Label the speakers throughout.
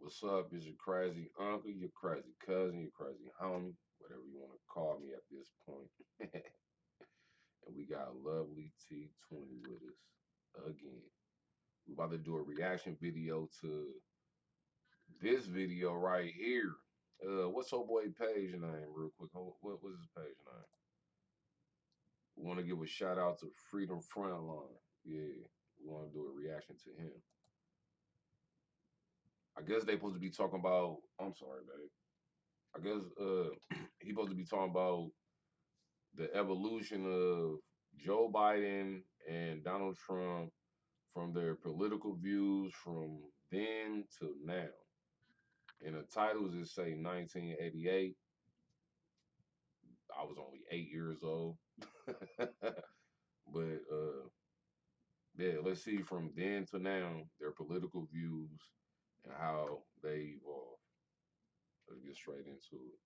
Speaker 1: What's up? Is your crazy uncle, your crazy cousin, your crazy homie, whatever you want to call me at this point. And we got lovely T20 with us again. We about to do a reaction video to this video right here. What's old boy page name, real quick? What was his page name? We want to give a shout out to Freedom Frontline. Yeah, we want to do a reaction to him. I guess they supposed to be talking about. I'm sorry, babe. I guess he supposed to be talking about the evolution of Joe Biden and Donald Trump from their political views from then to now. And the titles is say 1988. I was only 8 years old. But yeah, let's see from then to now their political views and how they evolve. Let's get straight into it.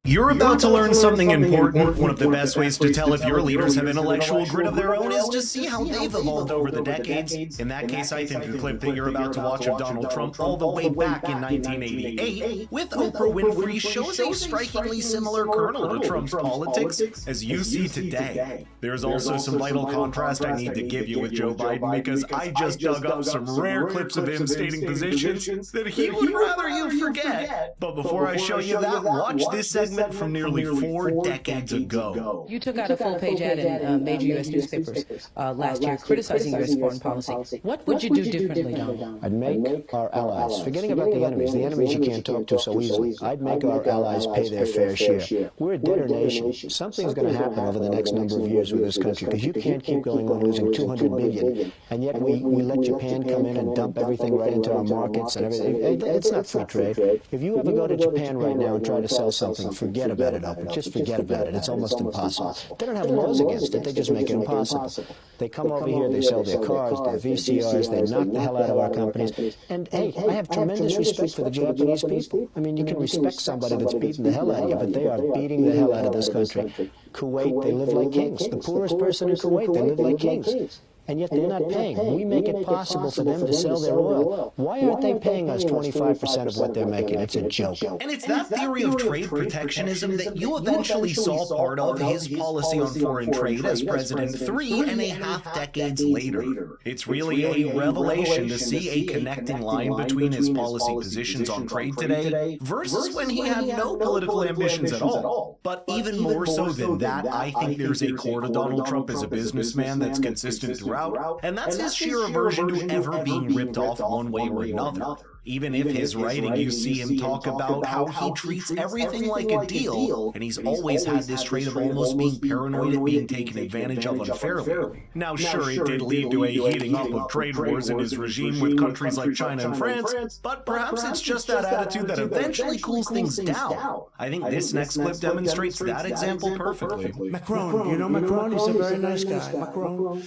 Speaker 2: You're about to learn something important. One of the best ways to tell if your leaders have intellectual grit of their own is to see how they've evolved over the decades. In that case, I think the clip that you're about to watch of Donald Trump all the way back in 1988 with Oprah Winfrey shows a strikingly similar kernel to Trump's politics as you see today. There's also some vital contrast I need to give you with Joe Biden because I just dug up some rare clips of him stating positions that he would rather you forget. But before I show you that, watch this segment from nearly 4 decades ago.
Speaker 3: You took out a full-page ad in major U.S. newspapers last year criticizing U.S. foreign policy. What would you do differently, Donald?
Speaker 4: I'd make our allies, forgetting about the enemies you can't talk to so easily, I'd make our allies pay their fair share. We're a debtor nation. Something's going to happen over the next number of years with this country because you can't keep going on losing $200 billion, and yet we let Japan come in and dump everything right into our markets and everything. It's not free trade. If you ever go to Japan right now and try to sell something, forget about it, Oprah. Just forget about it. It's almost impossible. They don't have laws against it. They just make it impossible. They come over here, they sell their cars, their VCRs, they knock the hell out of our companies. And hey, I have tremendous respect for the Japanese people. I mean, you can respect somebody that's beating the hell out of you, but they are beating the hell out of this country. Kuwait, they live like kings. The poorest person in Kuwait, they live like kings. And yet they're not paying. We make it possible for them to sell their oil. Why aren't they paying us 25% of what they're making? It's a joke.
Speaker 2: And it's that theory of trade protectionism that you eventually saw part of his policy on foreign trade as president 3.5 decades later. It's really a revelation to see a connecting line between his policy positions on trade today versus when he had no political ambitions at all. But even more so than that, I think there's a core to Donald Trump as a businessman that's consistent throughout. And that's his sheer aversion to ever being ripped off one way or another. Even if his writing, you see him talk about how he treats everything like a deal, and he's always had this trait of almost being paranoid at being taken advantage of unfairly. Now, sure, it did lead to a heating up of trade wars in his regime with countries like China and France, but perhaps it's just that attitude that eventually cools things down. I think this next clip demonstrates that example perfectly.
Speaker 5: Macron, you know Macron? He's a very nice guy. Macron.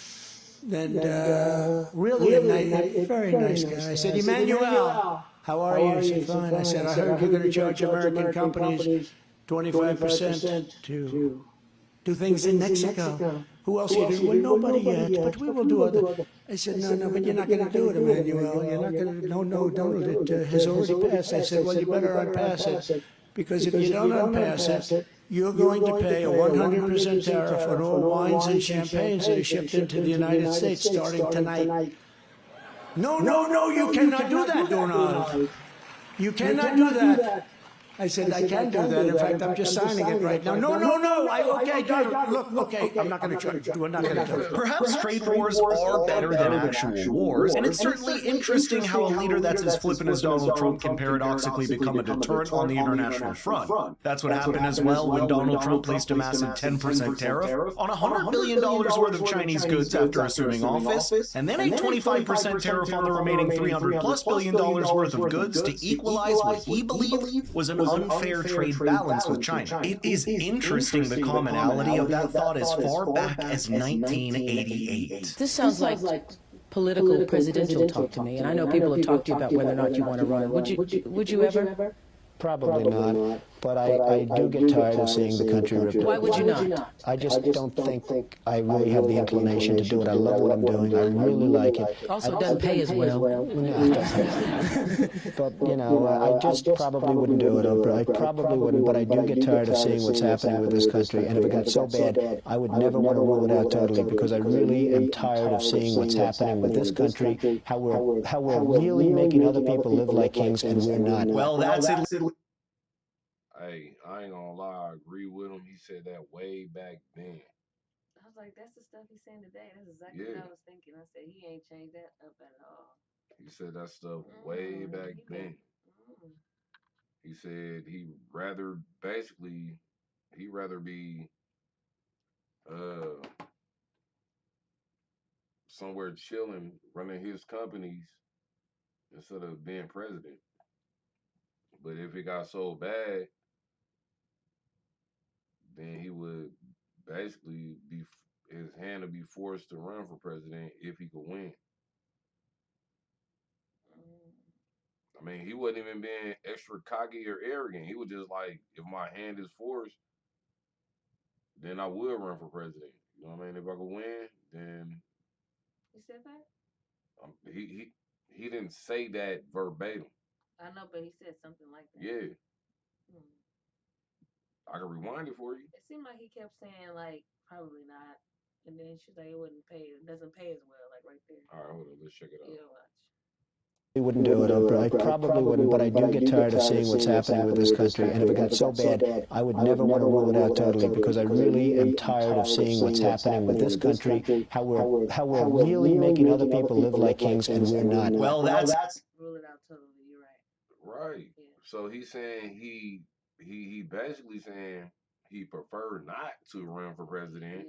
Speaker 5: And really a very nice guy. I said, Emmanuel, how are you? He said, fine. I said, I heard you're going to charge American companies 25% to do things in Mexico. Who else are you doing? Well, nobody yet, but we will do other. I said, no, but you're not going to do it, Emmanuel. You're not going to, no, Donald, it has already passed. I said, well, you better unpass it, because if you don't unpass it, you're going to pay a 100% tariff on all wines and champagnes that are shipped into the United States starting tonight. No, you cannot do that, Donald. You cannot do that. I said, I can do that. In fact, I'm just signing it right now. No. Okay, Donald, look, okay, I'm not going to charge you. We're not going to charge you.
Speaker 2: Perhaps trade wars are better than actual wars, and it's certainly interesting how a leader that's as flippant as Donald Trump can paradoxically become a deterrent on the international front. That's what happened as well when Donald Trump placed a massive 10% tariff on $100 billion worth of Chinese goods after assuming office, and then a 25% tariff on the remaining $300+ billion worth of goods to equalize what he believed was an unfair trade balance with China. It is interesting the commonality of that thought as far back as 1988.
Speaker 3: This sounds like political presidential talk to me, and I know people have talked to you about whether or not you want to run. Would you ever?
Speaker 4: Probably not. But I do get tired of seeing the country ripped up.
Speaker 3: Why would you not?
Speaker 4: I just don't think I really have the inclination to do it. I love what I'm doing. I really like it.
Speaker 3: Also, it doesn't pay as well.
Speaker 4: But, you know, I just probably wouldn't do it, Oprah. I probably wouldn't, but I do get tired of seeing what's happening with this country. And if it got so bad, I would never want to rule it out totally, because I really am tired of seeing what's happening with this country, how we're really making other people live like kings and we're not.
Speaker 2: Well, that's it.
Speaker 1: Hey, I ain't gonna lie, I agree with him. He said that way back then.
Speaker 6: I was like, that's the stuff he's saying today. That's exactly what I was thinking. I said, he ain't changed that up at all.
Speaker 1: He said that stuff way back then. He said he'd rather be somewhere chilling, running his companies instead of being president. But if it got so bad, then he would basically his hand would be forced to run for president if he could win. I mean, he wasn't even being extra cocky or arrogant. He was just like, if my hand is forced, then I will run for president. You know what I mean? If I could win, then.
Speaker 6: He said that?
Speaker 1: He didn't say that verbatim.
Speaker 6: I know, but he said something like that.
Speaker 1: Yeah. I can rewind it for you.
Speaker 6: It seemed like he kept saying, like, probably not. And then she's like, it doesn't pay as well, like right there.
Speaker 1: All right, hold on, let's check it out.
Speaker 6: Yeah, watch.
Speaker 4: I wouldn't do it, Oprah. I probably wouldn't, but I do get tired of seeing what's happening with this country. And if it got so bad, I would never want to rule it out totally, because I really am tired of seeing what's happening with this country, how we're really making other people live like kings and we're not.
Speaker 2: Well, that's
Speaker 6: Rule it out totally. You're right.
Speaker 1: Right.
Speaker 6: Yeah.
Speaker 1: So he's saying he basically saying he preferred not to run for president,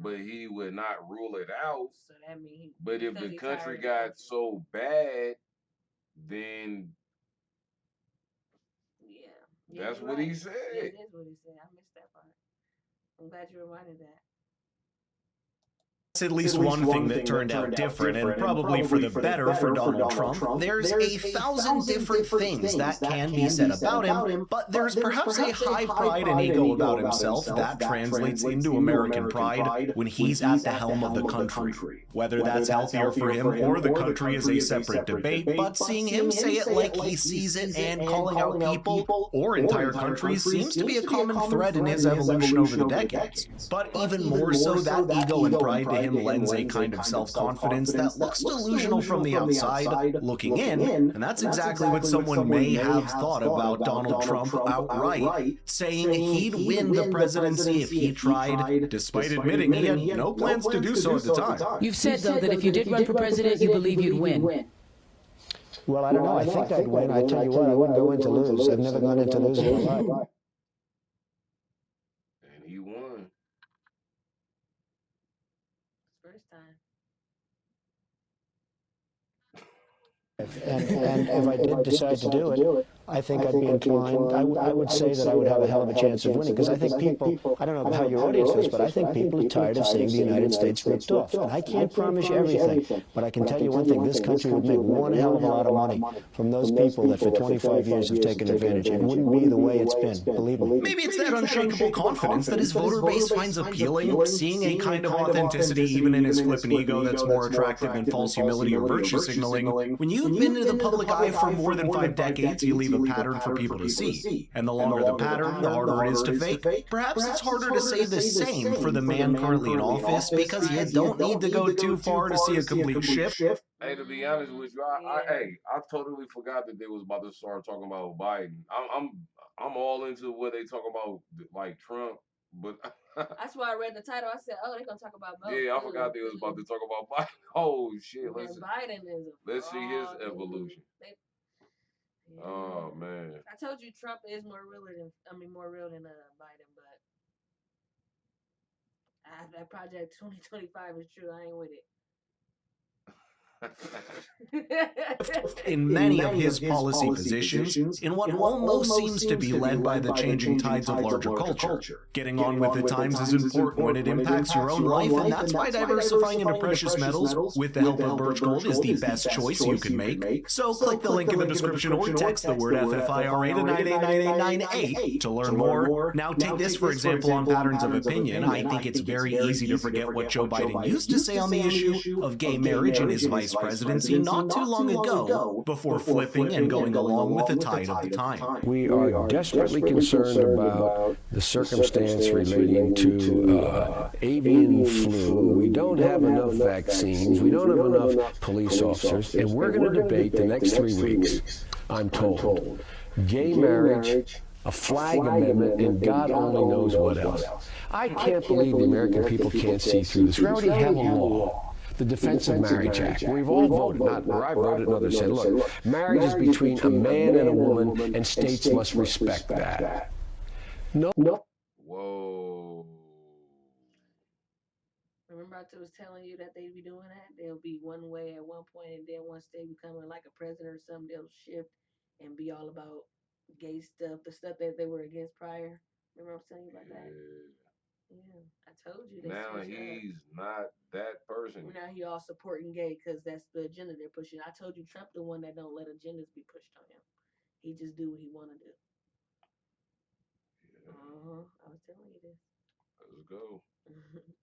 Speaker 1: but he would not rule it out.
Speaker 6: So that means
Speaker 1: But if the country got so bad, then that's what he said.
Speaker 6: Yeah, it is what he said. I missed that part. I'm glad you reminded that.
Speaker 2: at least one thing that turned out different, and probably for the better for Donald Trump. There's 1,000 different things that can be said about him, but there's perhaps a high pride and ego about himself that translates into American pride when he's at the helm of the country. Whether that's healthier for him or the country is a separate debate, but seeing him say it like he sees it and calling out people or entire countries seems to be a common thread in his evolution over the decades. But even more so, that ego and pride to him lends a kind of self-confidence that looks delusional from the outside looking in, and that's exactly what someone may have thought about Donald Trump outright, saying he'd win the presidency if he tried, despite admitting he had no plans to do so at the time.
Speaker 3: You've said, though, that if you did run for president, you believe you'd win.
Speaker 4: Well, I don't know. I think I'd win. I tell you what, I wouldn't go in to lose. I've never gone into losing in my life.
Speaker 1: And he won.
Speaker 6: First time.
Speaker 4: And if I did decide to do it, I think I'd be inclined, I would say that I would have a hell of a chance of winning, because I think people, I don't know how your audience feels, but I think people are tired of seeing the United States ripped off. And I can't promise you everything, but I can tell you one thing, this country would make one hell of a lot of money from those people that for 25 years have taken advantage. It wouldn't be the way it's been, believe me.
Speaker 2: Maybe it's that unshakable confidence that his voter base finds appealing, seeing a kind of authenticity even in his flippant ego that's more attractive than false humility or virtue signaling. When you've been in the public eye for more than 5 decades, you leave a pattern for people to see. And the longer the pattern, the harder it is to fake. Perhaps it's harder to say the same for the man currently in office, because you don't need to go too far to see a complete shift.
Speaker 1: Hey, to be honest with you, I totally forgot that they was about to start talking about Biden. I'm all into what they talk about, like Trump, but
Speaker 6: That's why I read the title. I said, "Oh, they're gonna talk about both."
Speaker 1: yeah, I forgot they was about to talk about Biden. Oh shit,
Speaker 6: Biden is.
Speaker 1: Let's see his evolution. Oh man!
Speaker 6: I told you Trump is more real than Biden, but that Project 2025 is true. I ain't with it.
Speaker 2: in many of his policy positions in what almost seems to be led by the changing tides of larger culture. Getting on with the times is important when it impacts your own life, and that's why diversifying into precious metals with the help of Birch Gold is the best choice you can make. So click the link in the description or text the word FFIRA to 989898 to learn more. Now take this for example on Patterns of Opinion. I think it's very easy to forget what Joe Biden used to say on the issue of gay marriage in his vice presidency not too long ago, before flipping and going along with the tide of the time.
Speaker 7: We are desperately concerned about the circumstance relating to avian flu. We don't have enough vaccines. We don't have enough police officers. And we're going to debate the next 3 weeks, I'm told, gay marriage, a flag amendment, and God only knows what else. I can't believe the American people can't see through this. We already have a law, the Defense of Marriage Act. We've all voted, not where I voted and others said, look, marriage is between a man and a woman, and states must respect that. No.
Speaker 1: Whoa.
Speaker 6: Remember I was telling you that they'd be doing that? They'll be one way at one point, and then once they become like a president or something, they'll shift and be all about gay stuff, the stuff that they were against prior. Remember I was telling you about that? Yeah, I told you.
Speaker 1: Now he's not that person.
Speaker 6: Now he all supporting gay because that's the agenda they're pushing. I told you Trump the one that don't let agendas be pushed on him. He just do what he want to do.
Speaker 1: Yeah.
Speaker 6: I was telling you this.
Speaker 1: Let's go.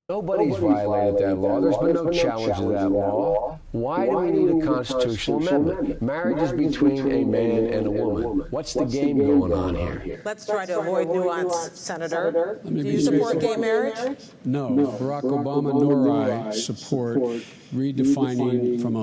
Speaker 7: Nobody's violated that law. There's been no challenge to that law. Why do we need a constitutional amendment? Marriage is between a man and a woman. What's the game going on here?
Speaker 8: Let's try to avoid nuance, Senator. Do you support gay marriage?
Speaker 9: No, Barack Obama nor I support redefining from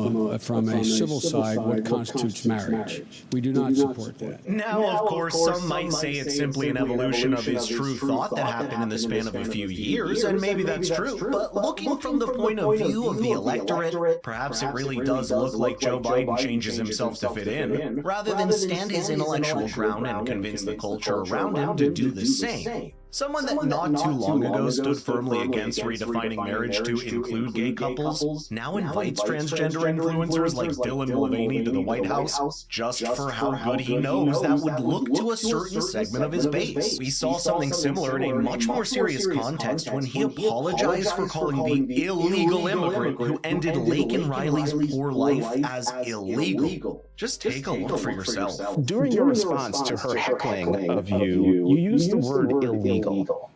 Speaker 9: a civil side what constitutes marriage. We do not support that.
Speaker 2: Now, of course, some might say it's simply an evolution of his true thought that happened in the span of a few years, and maybe that's true. But looking from the point of view of the electorate, perhaps it really does look like Joe Biden changes himself to fit in, rather than stand his intellectual ground and convince the culture around him to do the same. Someone that not too long ago stood firmly against redefining marriage to include gay couples now invites transgender influencers like Dylan Mulvaney to the White House just for how good he knows that would look to a certain segment of his base. We saw something similar in a much more serious context when he apologized for calling the illegal immigrant who ended Laken Riley's poor life as illegal. Just take a look for yourself.
Speaker 10: During your response to her heckling of you, you used the word illegal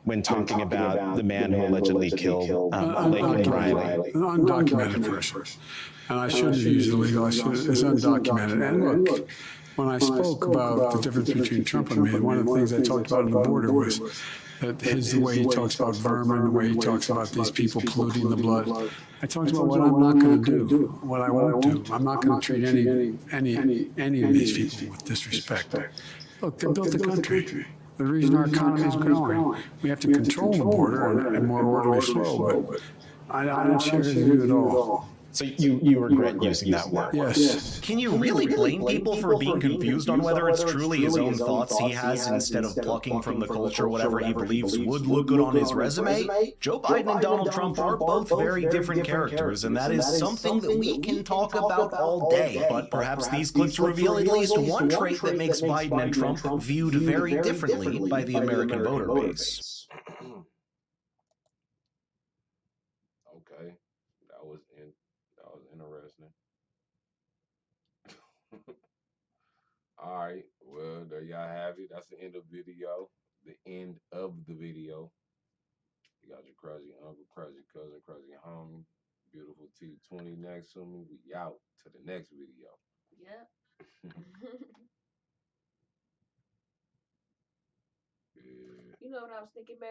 Speaker 10: when talking about the man who allegedly killed Laken Riley.
Speaker 9: An undocumented person. And I shouldn't use illegal. It's undocumented. And look, when I spoke about the difference between Trump and me, one of the things I talked about on the border was that the way he talks about vermin, the way he talks about these people polluting the blood. I talked about what I'm not going to do, what I won't do. I'm not going to treat any of these people with disrespect. Look, they built the country. The reason our economy is growing. We have to control the border and more orderly flow, but I don't share his view at all.
Speaker 10: So you regret using that word?
Speaker 9: Yes.
Speaker 2: Can you really blame people for being confused on whether it's truly his own thoughts he has instead of plucking from the culture whatever he believes would look good on his resume? Joe Biden and Donald Trump are both very different characters, and that is something that we can talk about all day. But perhaps these clips reveal at least one trait that makes Biden and Trump viewed very differently by the American voter base.
Speaker 1: Okay, that was interesting. All right, well, there y'all have it. That's the end of the video. The end of the video. You got your crazy uncle, crazy cousin, crazy homie, beautiful T20 next to me. We out to the next video.
Speaker 6: Yep.
Speaker 1: Yeah.
Speaker 6: You know what I was thinking, man?